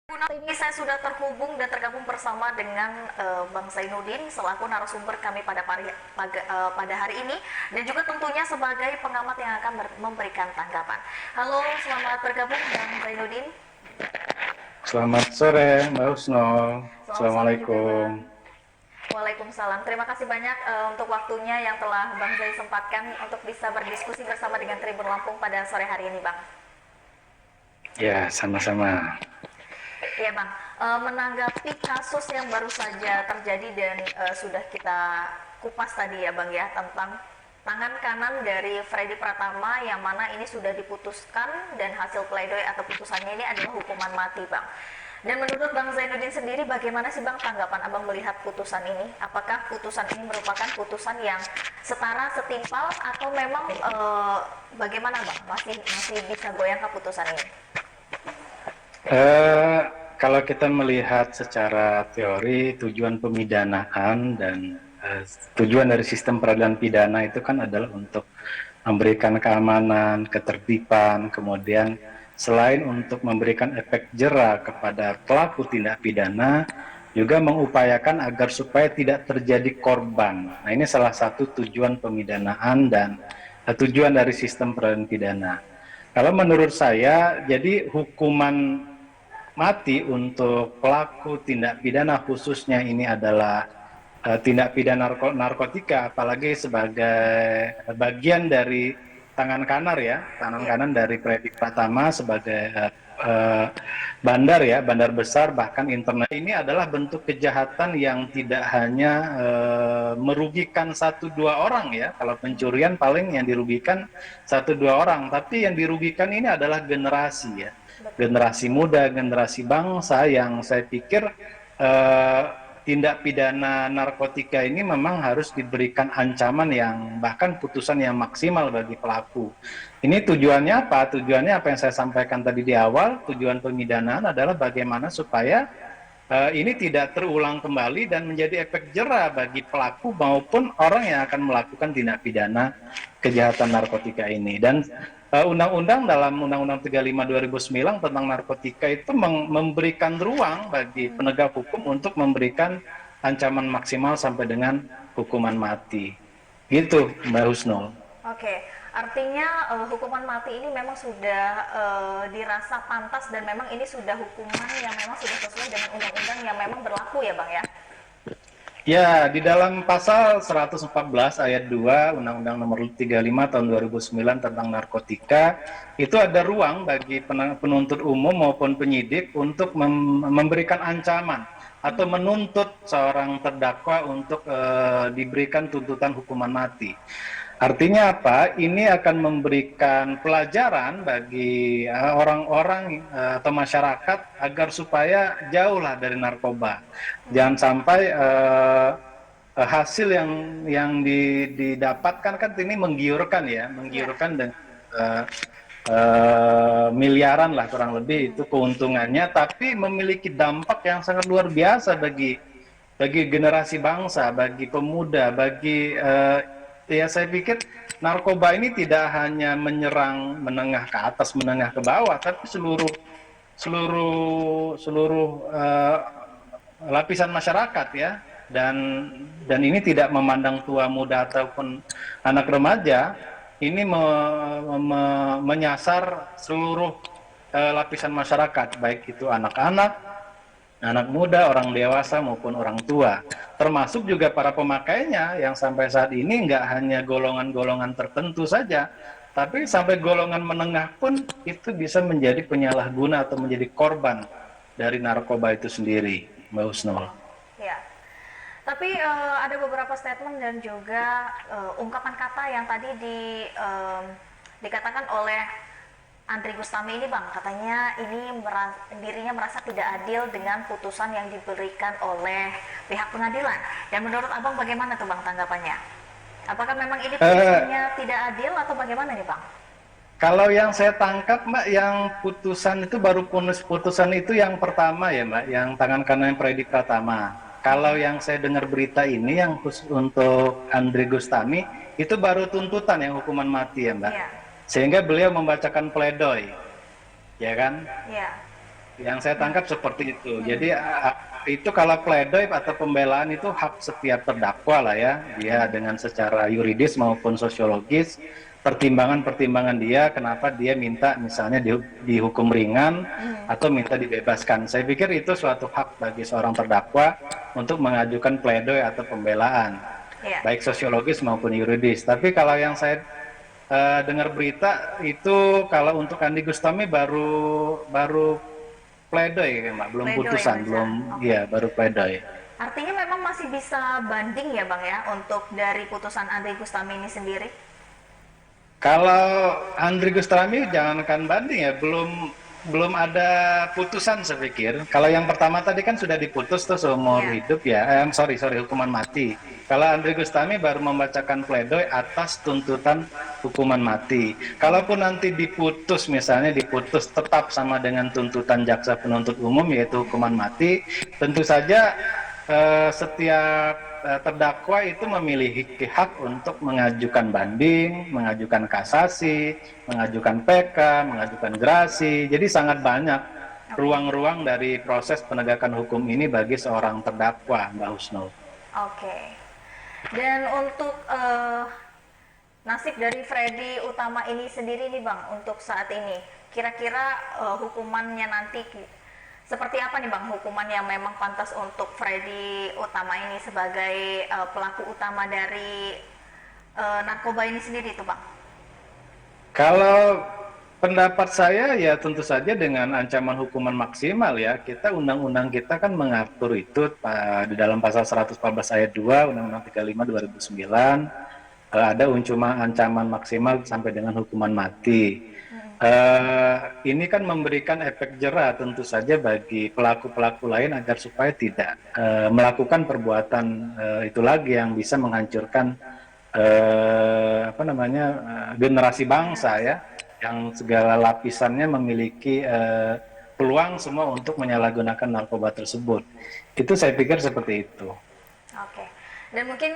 Ini saya sudah terhubung dan tergabung bersama dengan Bang Zainuddin selaku narasumber kami pada hari ini dan juga tentunya sebagai pengamat yang akan memberikan tanggapan. Halo, selamat bergabung Bang Zainuddin. Selamat sore Mbak Husnul. Selamat sore juga Assalamualaikum. Bang. Waalaikumsalam. Terima kasih banyak untuk waktunya yang telah Bang Zai sempatkan untuk bisa berdiskusi bersama dengan Tribun Lampung pada sore hari ini, Bang. Ya, sama-sama. Ya Bang, menanggapi kasus yang baru saja terjadi dan sudah kita kupas tadi ya Bang ya, tentang tangan kanan dari Freddy Pratama yang mana ini sudah diputuskan dan hasil pledoi atau putusannya ini adalah hukuman mati Bang. Dan menurut Bang Zainuddin sendiri bagaimana sih Bang tanggapan Abang melihat putusan ini? Apakah putusan ini merupakan putusan yang setara, setimpal atau memang bagaimana Bang? Masih bisa goyang keputusan ini? Kalau kita melihat secara teori, tujuan pemidanaan dan tujuan dari sistem peradilan pidana itu kan adalah untuk memberikan keamanan, ketertiban, kemudian selain untuk memberikan efek jera kepada pelaku tindak pidana, juga mengupayakan agar supaya tidak terjadi korban. Nah, ini salah satu tujuan pemidanaan dan tujuan dari sistem peradilan pidana. Kalau menurut saya, jadi hukuman mati untuk pelaku tindak pidana khususnya ini adalah tindak pidana narkotika, apalagi sebagai bagian dari tangan kanan dari Freddy Pratama sebagai bandar ya, bandar besar bahkan internet. Ini adalah bentuk kejahatan yang tidak hanya merugikan satu dua orang ya. Kalau pencurian paling yang dirugikan satu dua orang, tapi yang dirugikan ini adalah generasi ya, generasi muda, generasi bangsa yang saya pikir tindak pidana narkotika ini memang harus diberikan ancaman yang bahkan putusan yang maksimal bagi pelaku. Ini tujuannya apa? Tujuannya apa yang saya sampaikan tadi di awal, tujuan pemidanaan adalah bagaimana supaya ini tidak terulang kembali dan menjadi efek jera bagi pelaku maupun orang yang akan melakukan tindak pidana kejahatan narkotika ini. Dan undang-undang dalam Undang-Undang 35 2009 tentang narkotika itu memberikan ruang bagi penegak hukum untuk memberikan ancaman maksimal sampai dengan hukuman mati. Gitu, Mbak Husnul. Oke, artinya hukuman mati ini memang sudah dirasa pantas dan memang ini sudah hukuman yang memang sudah sesuai dengan undang-undang yang memang berlaku ya Bang ya? Ya, di dalam pasal 114 ayat 2 Undang-Undang Nomor 35 Tahun 2009 tentang narkotika, itu ada ruang bagi penuntut umum maupun penyidik untuk memberikan ancaman atau menuntut seorang terdakwa untuk diberikan tuntutan hukuman mati. Artinya apa? Ini akan memberikan pelajaran bagi orang-orang atau masyarakat agar supaya jauhlah dari narkoba. Jangan sampai hasil yang didapatkan kan ini menggiurkan ya, menggiurkan dan miliaran lah kurang lebih itu keuntungannya, tapi memiliki dampak yang sangat luar biasa bagi generasi bangsa, bagi pemuda, bagi ya saya pikir narkoba ini tidak hanya menyerang menengah ke atas, menengah ke bawah, tapi seluruh seluruh seluruh lapisan masyarakat ya. Dan ini tidak memandang tua muda ataupun anak remaja, ini menyasar seluruh lapisan masyarakat, baik itu anak-anak, anak muda, orang dewasa maupun orang tua, termasuk juga para pemakainya yang sampai saat ini nggak hanya golongan-golongan tertentu saja, tapi sampai golongan menengah pun itu bisa menjadi penyalahguna atau menjadi korban dari narkoba itu sendiri, Mbak Husnul. Ya. Tapi ada beberapa statement dan juga ungkapan kata yang tadi dikatakan oleh Andri Gustami ini Bang, katanya ini dirinya merasa tidak adil dengan putusan yang diberikan oleh pihak pengadilan. Dan menurut Abang bagaimana tuh Bang tanggapannya? Apakah memang ini putusannya tidak adil atau bagaimana nih Bang? Kalau yang saya tangkap Mbak, yang putusan itu baru putusan itu yang pertama ya Mbak, yang tangan kanan Freddy Pratama. Kalau yang saya dengar berita ini yang khusus untuk Andri Gustami itu baru tuntutan yang hukuman mati ya Mbak. Iya. Sehingga beliau membacakan pledoi, ya kan? Iya. Yang saya tangkap seperti itu. Jadi itu kalau pledoi atau pembelaan itu hak setiap terdakwa lah ya. Dia dengan secara yuridis maupun sosiologis, pertimbangan-pertimbangan dia kenapa dia minta misalnya dihukum ringan atau minta dibebaskan. Saya pikir itu suatu hak bagi seorang terdakwa untuk mengajukan pledoi atau pembelaan, Iya. baik sosiologis maupun yuridis. Tapi kalau yang saya dengar berita itu kalau untuk Andi Gustami baru pledoi ya, Mbak, belum Pledoi putusan, saja. belum, Oke. ya baru pledoi. Artinya memang masih bisa banding ya Bang ya untuk dari putusan Andri Gustami ini sendiri? Kalau Andri Gustami jangankan banding ya, belum ada putusan saya pikir. Kalau yang pertama tadi kan sudah diputus tuh seumur Iya. hidup ya, sorry hukuman mati. Kalau Andri Gustami baru membacakan pledoi atas tuntutan hukuman mati. Kalaupun nanti diputus misalnya diputus tetap sama dengan tuntutan jaksa penuntut umum yaitu hukuman mati, tentu saja setiap terdakwa itu memiliki hak untuk mengajukan banding, mengajukan kasasi, mengajukan PK, mengajukan gerasi. Jadi sangat banyak ruang-ruang dari proses penegakan hukum ini bagi seorang terdakwa, Mbak Husnul. Oke. Dan untuk nasib dari Freddy Utama ini sendiri nih Bang untuk saat ini, kira-kira hukumannya nanti seperti apa nih Bang, hukuman yang memang pantas untuk Freddy Utama ini sebagai pelaku utama dari narkoba ini sendiri tuh Bang? Kalau pendapat saya ya tentu saja dengan ancaman hukuman maksimal ya. Undang-undang kita kan mengatur itu di dalam pasal 114 ayat 2 Undang-Undang 35 2009 ada ancaman maksimal sampai dengan hukuman mati. Ini kan memberikan efek jera tentu saja bagi pelaku-pelaku lain agar supaya tidak melakukan perbuatan itu lagi yang bisa menghancurkan generasi bangsa ya, yang segala lapisannya memiliki peluang semua untuk menyalahgunakan narkoba tersebut. Itu saya pikir seperti itu. Oke. Dan mungkin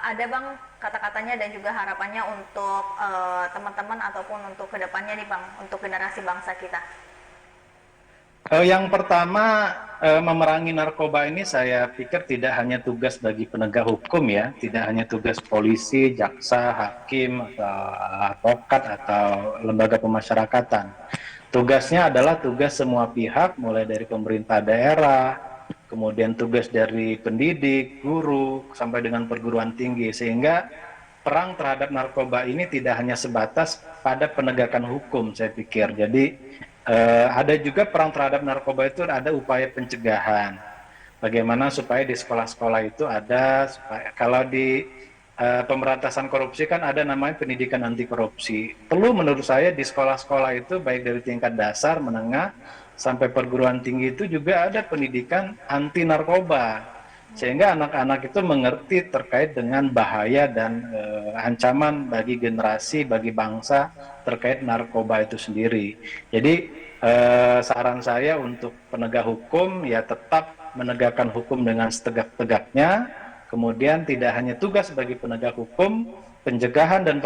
ada Bang kata-katanya dan juga harapannya untuk teman-teman ataupun untuk kedepannya nih Bang, untuk generasi bangsa kita. Yang pertama, memerangi narkoba ini saya pikir tidak hanya tugas bagi penegak hukum ya, tidak hanya tugas polisi, jaksa, hakim, atau advokat, atau lembaga pemasyarakatan. Tugasnya adalah tugas semua pihak, mulai dari pemerintah daerah, kemudian tugas dari pendidik, guru, sampai dengan perguruan tinggi, sehingga perang terhadap narkoba ini tidak hanya sebatas pada penegakan hukum, saya pikir. Jadi ada juga perang terhadap narkoba itu ada upaya pencegahan. Bagaimana supaya di sekolah-sekolah itu ada, kalau di pemberantasan korupsi kan ada namanya pendidikan anti korupsi. Perlu menurut saya di sekolah-sekolah itu baik dari tingkat dasar, menengah, sampai perguruan tinggi itu juga ada pendidikan anti narkoba. Sehingga anak-anak itu mengerti terkait dengan bahaya dan ancaman bagi generasi, bagi bangsa terkait narkoba itu sendiri. Jadi saran saya untuk penegak hukum ya tetap menegakkan hukum dengan setegak-tegaknya, kemudian tidak hanya tugas bagi penegak hukum, pencegahan dan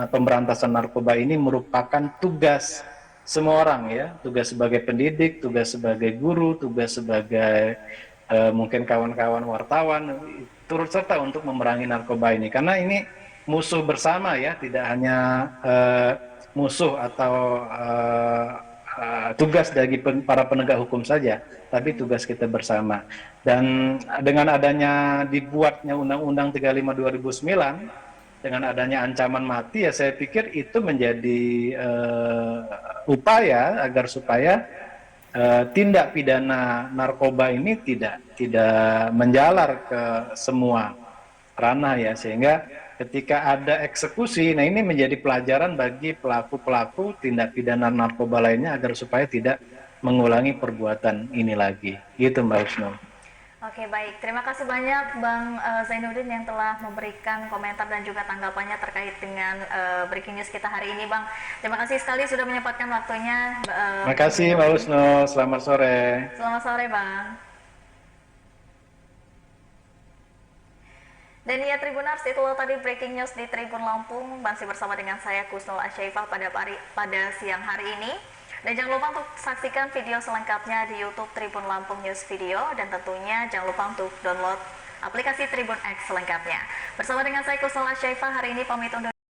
pemberantasan narkoba ini merupakan tugas semua orang ya, tugas sebagai pendidik, tugas sebagai guru, tugas sebagai mungkin kawan-kawan wartawan turut serta untuk memerangi narkoba ini, karena ini musuh bersama ya, tidak hanya musuh atau tugas dari para penegak hukum saja, tapi tugas kita bersama. Dan dengan adanya dibuatnya Undang-Undang 35 2009 dengan adanya ancaman mati ya, saya pikir itu menjadi upaya agar supaya tindak pidana narkoba ini tidak menjalar ke semua ranah ya, sehingga ketika ada eksekusi, nah ini menjadi pelajaran bagi pelaku-pelaku tindak pidana narkoba lainnya agar supaya tidak mengulangi perbuatan ini lagi. Gitu Mbak Husnul. Oke, baik. Terima kasih banyak Bang Zainuddin yang telah memberikan komentar dan juga tanggapannya terkait dengan breaking news kita hari ini, Bang. Terima kasih sekali sudah menyempatkan waktunya. Terima kasih Mbak Husnul. Selamat sore. Selamat sore, Bang. Dan ya Tribuners, itulah tadi breaking news di Tribun Lampung. Masih bersama dengan saya Kusnul Asyaifah pada siang hari ini. Dan jangan lupa untuk saksikan video selengkapnya di YouTube Tribun Lampung News Video, dan tentunya jangan lupa untuk download aplikasi Tribun X selengkapnya. Bersama dengan saya Kusala Syaifah, hari ini pamit undur